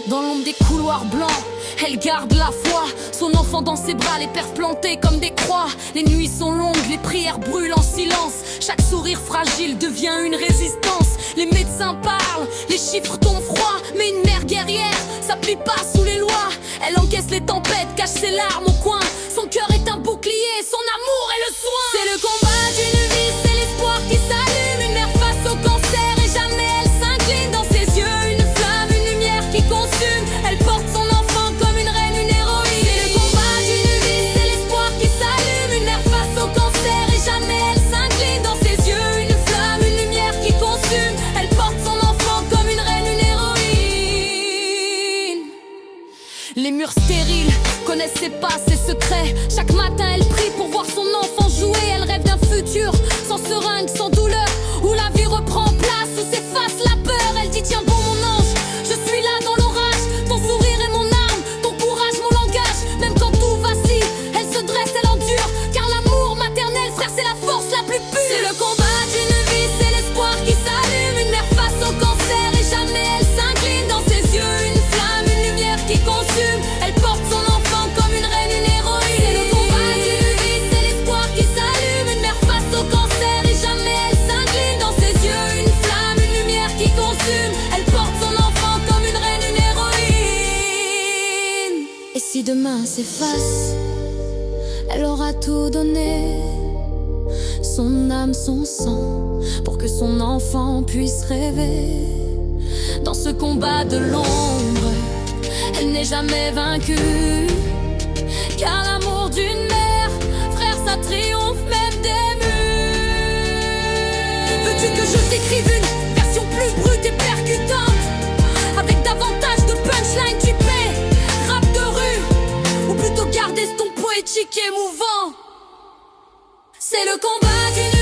Dans l'ombre des couloirs blancs, elle garde la foi. Son enfant dans ses bras, les perfs plantés comme des croix. Les nuits sont longues, les prières brûlent en silence. Chaque sourire fragile devient une résistance. Les médecins parlent, les chiffres tombent froid. Mais une mère guerrière s'applique pas sous les lois. Elle encaisse les tempêtes, cache ses larmes au coin. Son cœur est un bouclier, son amour est le soin. C'est le combat d'une vie, c'est l'espoir qui s'allume. Une mère face au cancer et jamais elle s'incline. Dans ses yeux une flamme, une lumière qui consume. Elle porte son enfant comme une reine, une héroïne. C'est le combat d'une vie, c'est l'espoir qui s'allume. Une mère face au cancer et jamais elle s'incline. Dans ses yeux une flamme, une lumière qui consume. Elle porte son enfant comme une reine, une héroïne. Les murs stériles connaissait pas ses secrets. Chaque matin elle prie pour voir son enfant jouer. Elle rêve d'un futur sans seringue, sans douleur, où la vie reprend place, où s'efface la peur. Elle dit tiens bon mon ange, je suis là dans l'orage. Ton sourire est mon arme, ton courage mon langage. Même quand tout vacille, elle se dresse, elle endure. Car l'amour maternel, frère, c'est la force la plus pure. C'est le combat d'une vie, c'est l'espoir qui s'allume. Une mère face au cancer et jamais elle s'incline. Dans ses yeux une flamme, une lumière qui consume. Elle porte son enfant comme une reine, une héroïne. C'est le combat d'une vie, c'est l'espoir qui s'allume. Une mère face au cancer et jamais elle s'incline. Dans ses yeux une flamme, une lumière qui consume. Elle porte son enfant comme une reine, une héroïne. Et si demain s'efface, elle aura tout donné, son âme, son sang, pour que son enfant puisse rêver. Dans ce combat de l'ombre, elle n'est jamais vaincue. Car l'amour d'une mère, frère, ça triomphe même des murs. Veux-tu que je t'écrive une version plus brute et percutante, avec davantage de punchline typée, rap de rue, ou plutôt garder ce ton poétique et émouvant? C'est le combat d'une